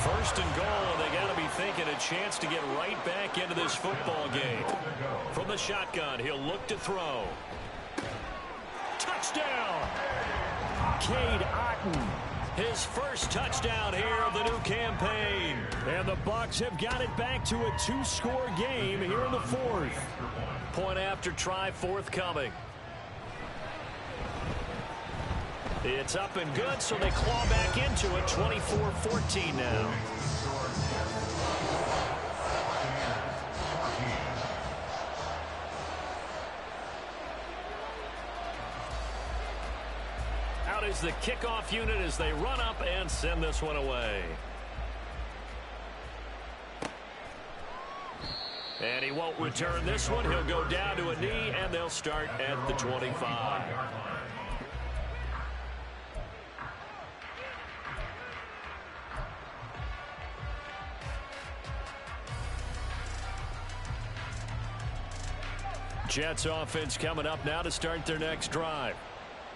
1st and goal, and they got to be thinking a chance to get right back into this football game. From the shotgun, he'll look to throw. Touchdown! Cade Otton. His 1st touchdown here of the new campaign. And the Bucs have got it back to a 2-score game here in the 4th. Point after try forthcoming. It's up and good, so they claw back into it. 24-14 now. Out is the kickoff unit as they run up and send this one away. And he won't return this one. He'll go down to a knee, and they'll start at the 25. Jets offense coming up now to start their next drive.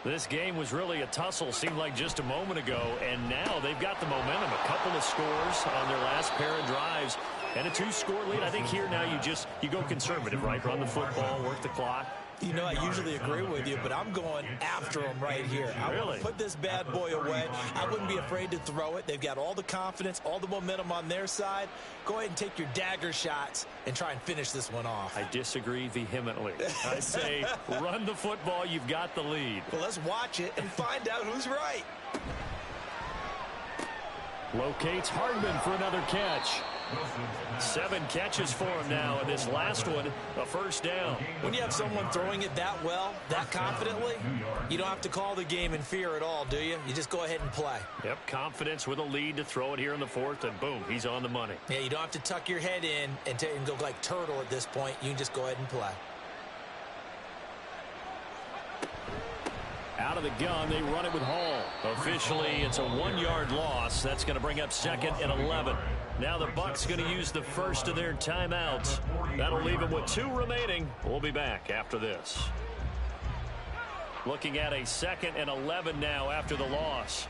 This game was really a tussle, seemed like just a moment ago, and now they've got the momentum. A couple of scores on their last pair of drives, and a 2-score lead. I think here now you go conservative, right? Run the football, work the clock. You know, I usually agree with you, but I'm going after them right here. I want to put this bad boy away. I wouldn't be afraid to throw it. They've got all the confidence, all the momentum on their side. Go ahead and take your dagger shots and try and finish this one off. I disagree vehemently. I say run the football. You've got the lead. Well, let's watch it and find out who's right. Locates Hardman for another catch. 7 catches for him now, and this last one, a first down. When you have someone throwing it that well, that confidently, you don't have to call the game in fear at all, do you? You just go ahead and play. Yep, confidence with a lead to throw it here in the 4th, and boom, he's on the money. Yeah, you don't have to tuck your head in and go like turtle at this point. You can just go ahead and play. Out of the gun, they run it with Hall. Officially, it's a 1-yard loss. That's going to bring up 2nd and 11. Now the Bucs going to use the first of their timeouts. That'll leave them with 2 remaining. We'll be back after this. Looking at a 2nd and 11 now after the loss.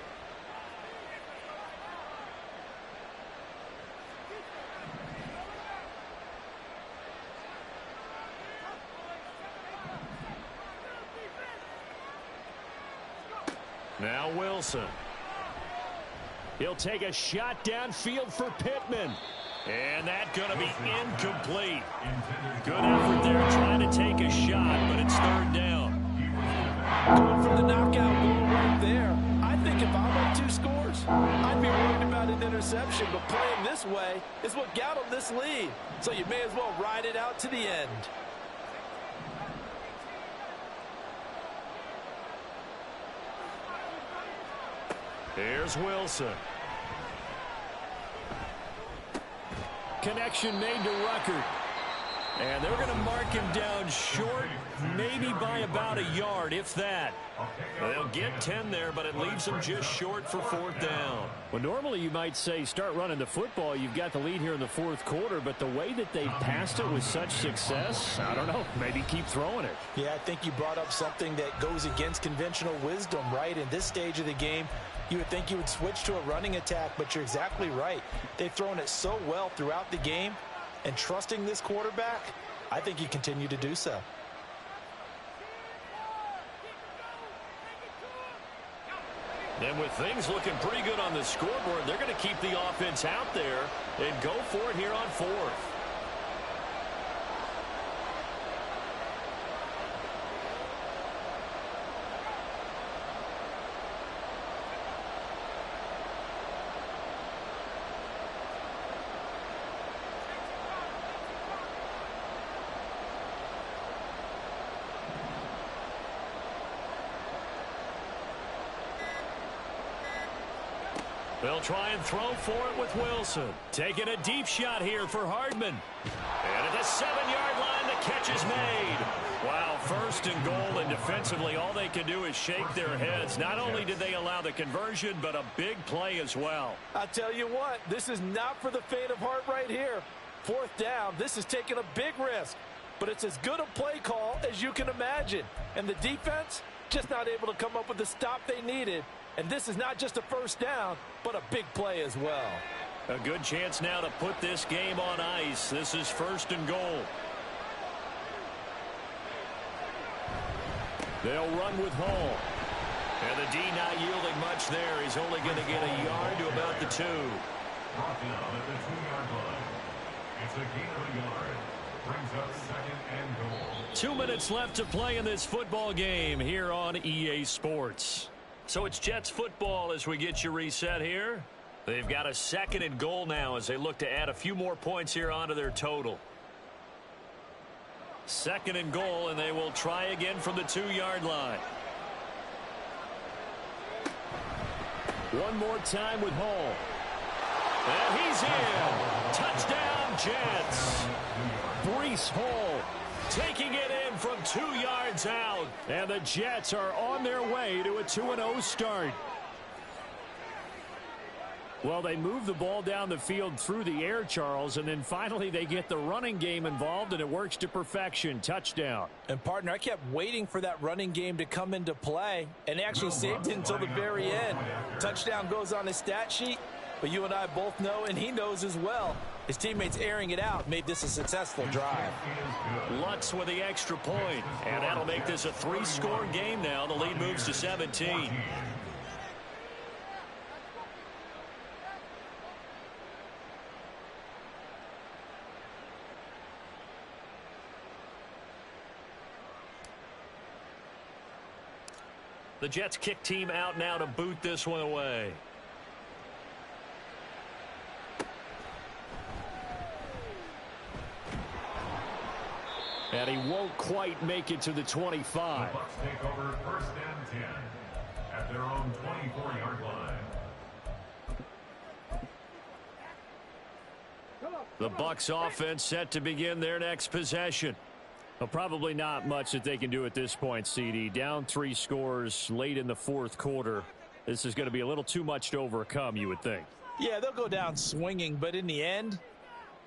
Now Wilson. He'll take a shot downfield for Pittman. And that's going to be incomplete. Good effort there trying to take a shot, but it's 3rd down. Going for the knockout goal right there. I think if I'm up 2 scores, I'd be worried about an interception, but playing this way is what got them this lead. So you may as well ride it out to the end. Here's Wilson. Connection made to Ruckert. And they're going to mark him down short, maybe by about a yard, if that. They'll get 10 there, but it leaves them just short for 4th down. Well, normally you might say start running the football. You've got the lead here in the 4th quarter, but the way that they've passed it with such success, I don't know, maybe keep throwing it. Yeah, I think you brought up something that goes against conventional wisdom, right? In this stage of the game, you would think you would switch to a running attack, but you're exactly right. They've thrown it so well throughout the game, and trusting this quarterback, I think you continue to do so. And with things looking pretty good on the scoreboard, they're going to keep the offense out there and go for it here on 4th. They'll try and throw for it with Wilson. Taking a deep shot here for Hardman. And at the 7-yard line, the catch is made. Wow, 1st and goal, and defensively, all they can do is shake their heads. Not only did they allow the conversion, but a big play as well. I tell you what, this is not for the faint of heart right here. 4th down, this is taking a big risk. But it's as good a play call as you can imagine. And the defense, just not able to come up with the stop they needed. And this is not just a 1st down, but a big play as well. A good chance now to put this game on ice. This is 1st and goal. They'll run with Hall. And the D not yielding much there. He's only going to get a yard to about the 2. Brought down at the 2-yard line. It's a gain of a yard. Brings up 2nd and goal. 2 minutes left to play in this football game here on EA Sports. So it's Jets football as we get you reset here. They've got a 2nd and goal now as they look to add a few more points here onto their total. 2nd and goal, and they will try again from the 2-yard line. One more time with Hall. And he's in. Touchdown, Jets. Breece Hall Taking it in from 2 yards out. and the Jets are on their way to a 2-0 start. Well, they move the ball down the field through the air, Charles, and then finally they get the running game involved, and it works to perfection. Touchdown. And, partner, I kept waiting for that running game to come into play, and they actually saved it until the very end. Touchdown goes on his stat sheet, but you and I both know, and he knows as well, his teammates airing it out made this a successful drive. Lutz with the extra point, and that'll make this a 3-score game now. The lead moves to 17. The Jets kick team out now to boot this one away. And he won't quite make it to the 25. The Bucs take over 1st and 10 at their own 24-yard line. The Bucs offense set to begin their next possession. Well, probably not much that they can do at this point, CD. Down 3 scores late in the 4th quarter. This is going to be a little too much to overcome, you would think. Yeah, they'll go down swinging, but in the end,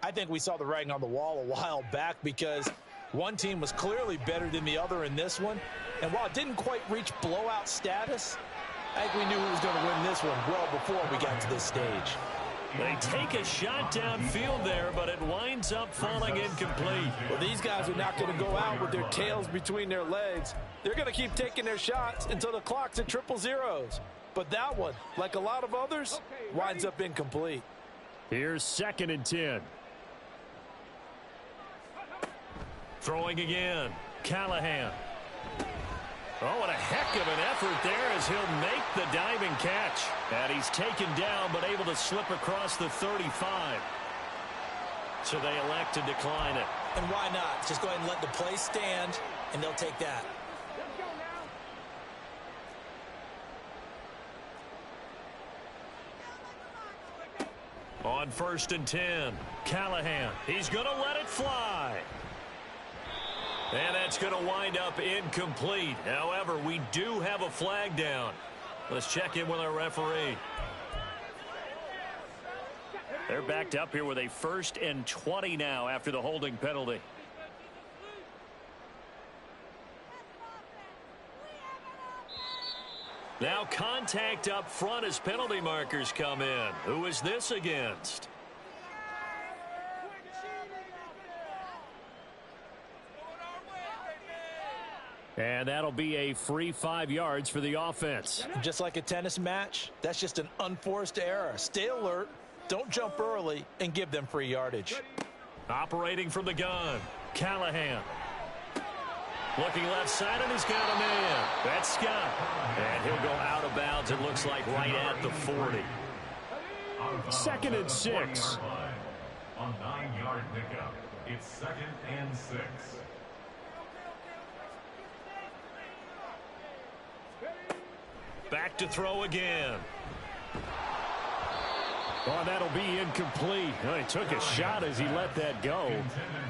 I think we saw the writing on the wall a while back because one team was clearly better than the other in this one. And while it didn't quite reach blowout status, I think we knew who was going to win this one well before we got to this stage. They take a shot downfield there, but it winds up falling incomplete. Well, these guys are not going to go out with their tails between their legs. They're going to keep taking their shots until the clock's at 000. But that one, like a lot of others, winds up incomplete. Here's 2nd and 10. Throwing again. Callahan. Oh, what a heck of an effort there as he'll make the diving catch. And he's taken down but able to slip across the 35. So they elect to decline it. And why not? Just go ahead and let the play stand, and they'll take that. On 1st and 10, Callahan. He's going to let it fly. And that's going to wind up incomplete. However, we do have a flag down. Let's check in with our referee. They're backed up here with a 1st and 20 now after the holding penalty. Now contact up front as penalty markers come in. Who is this against? And that'll be a free 5 yards for the offense. Just like a tennis match, that's just an unforced error. Stay alert, don't jump early, and give them free yardage. Operating from the gun, Callahan. Looking left side, and he's got a man. That's Scott. And he'll go out of bounds, it looks like, right at the 40. 2nd and 6. On 9-yard pickup, it's 2nd and 6. Back to throw again. Oh, that'll be incomplete. Oh, he took a shot as he let that go.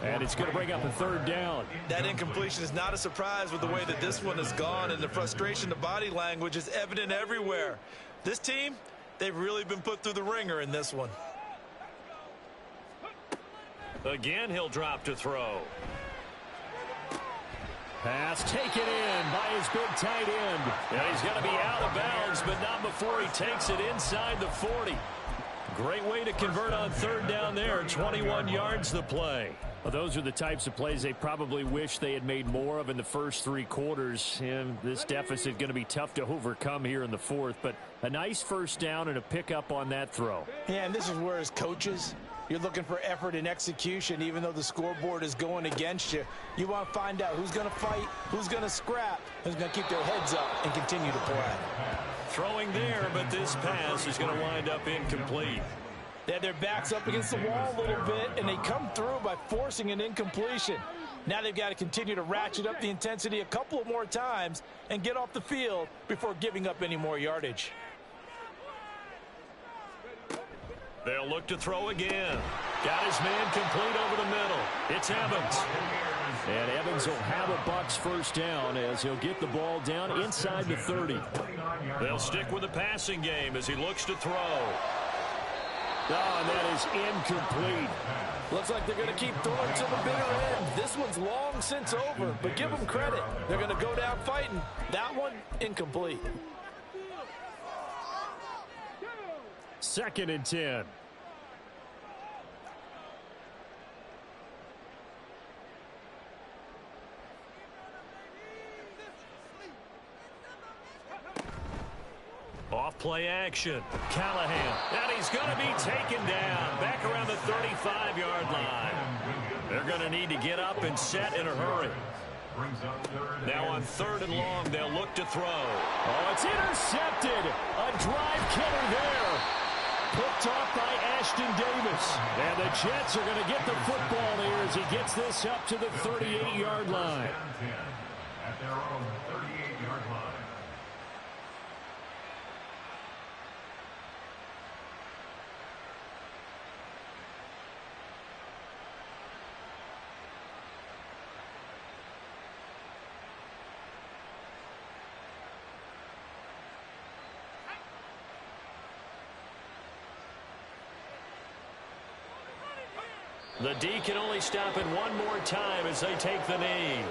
And it's going to bring up a 3rd down. That incompletion is not a surprise with the way that this one has gone, and the frustration, the body language is evident everywhere. This team, they've really been put through the ringer in this one. Again, he'll drop to throw. Pass taken in by his big tight end. And he's going to be out of bounds, but not before he takes it inside the 40. Great way to convert on 3rd down there. 21 yards the play. Well, those are the types of plays they probably wish they had made more of in the first 3 quarters. And this deficit going to be tough to overcome here in the 4th. But a nice 1st down and a pickup on that throw. Yeah, and this is where, as coaches, you're looking for effort and execution, even though the scoreboard is going against you. You want to find out who's going to fight, who's going to scrap, who's going to keep their heads up and continue to play. Throwing there, but this pass is going to wind up incomplete. They had their backs up against the wall a little bit, and they come through by forcing an incompletion. Now they've got to continue to ratchet up the intensity a couple of more times and get off the field before giving up any more yardage. They'll look to throw again. Got his man complete over the middle. It's Evans. And Evans will have a Bucs first down as he'll get the ball down inside the 30. They'll stick with the passing game as he looks to throw. Oh, and that is incomplete. Looks like they're going to keep throwing to the bitter end. This one's long since over, but give them credit. They're going to go down fighting. That one, incomplete. 2nd and 10. Off play action. Callahan. And he's going to be taken down. Back around the 35-yard line. They're going to need to get up and set in a hurry. Now on 3rd and long, they'll look to throw. Oh, it's intercepted. A drive killer there. Picked off by Ashton Davis. And the Jets are going to get the football here as he gets this up to the 38-yard line. At their own 38-yard line. The D can only stop it one more time as they take the knee.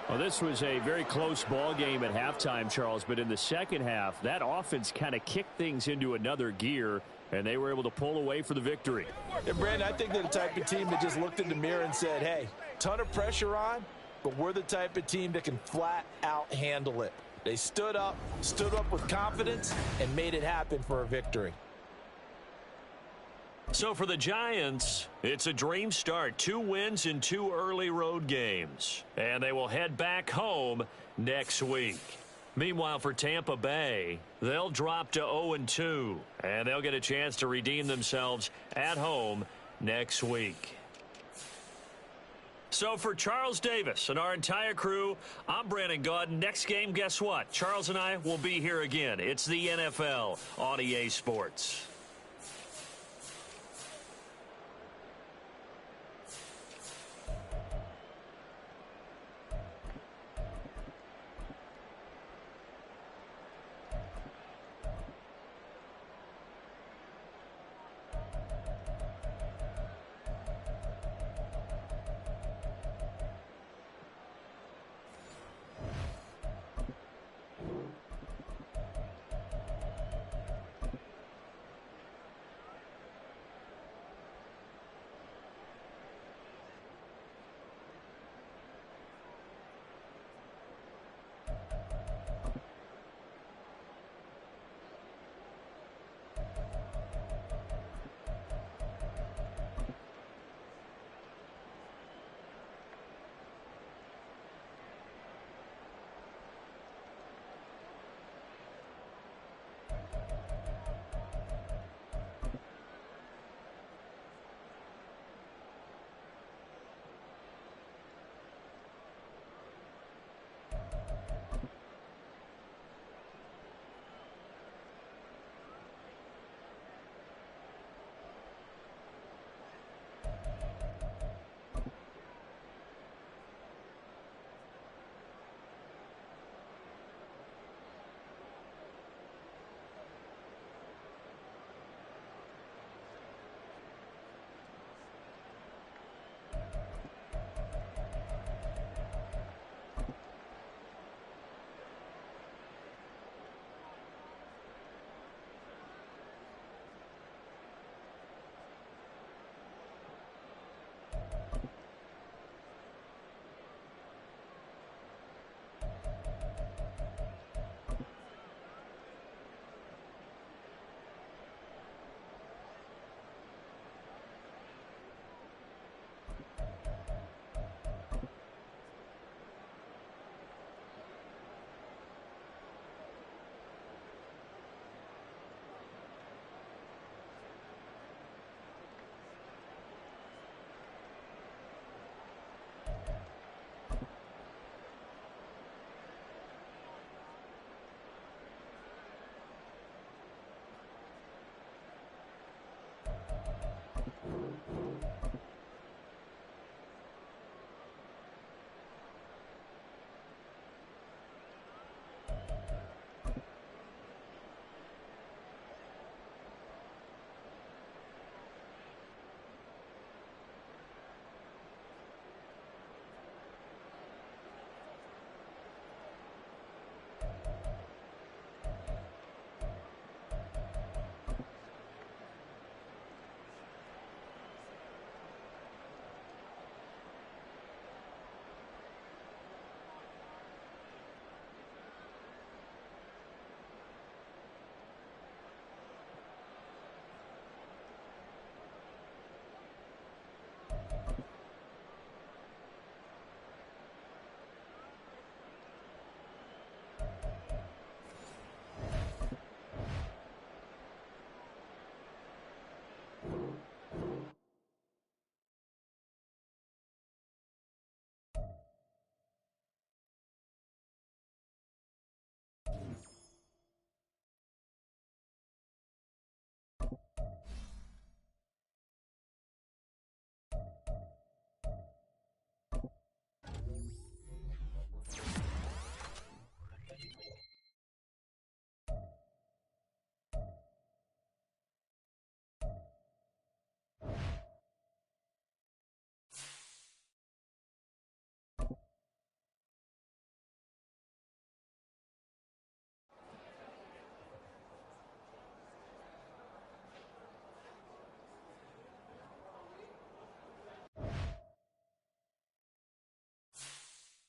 Well, this was a very close ball game at halftime, Charles, but in the second half, that offense kind of kicked things into another gear, and they were able to pull away for the victory. And, Brandon, I think they're the type of team that just looked in the mirror and said, hey, ton of pressure on, but we're the type of team that can flat out handle it. They stood up with confidence, and made it happen for a victory. So for the Giants, it's a dream start. 2 wins in 2 early road games. And they will head back home next week. Meanwhile, for Tampa Bay, they'll drop to 0-2. And they'll get a chance to redeem themselves at home next week. So for Charles Davis and our entire crew, I'm Brandon Gaudin. Next game, guess what? Charles and I will be here again. It's the NFL on EA Sports.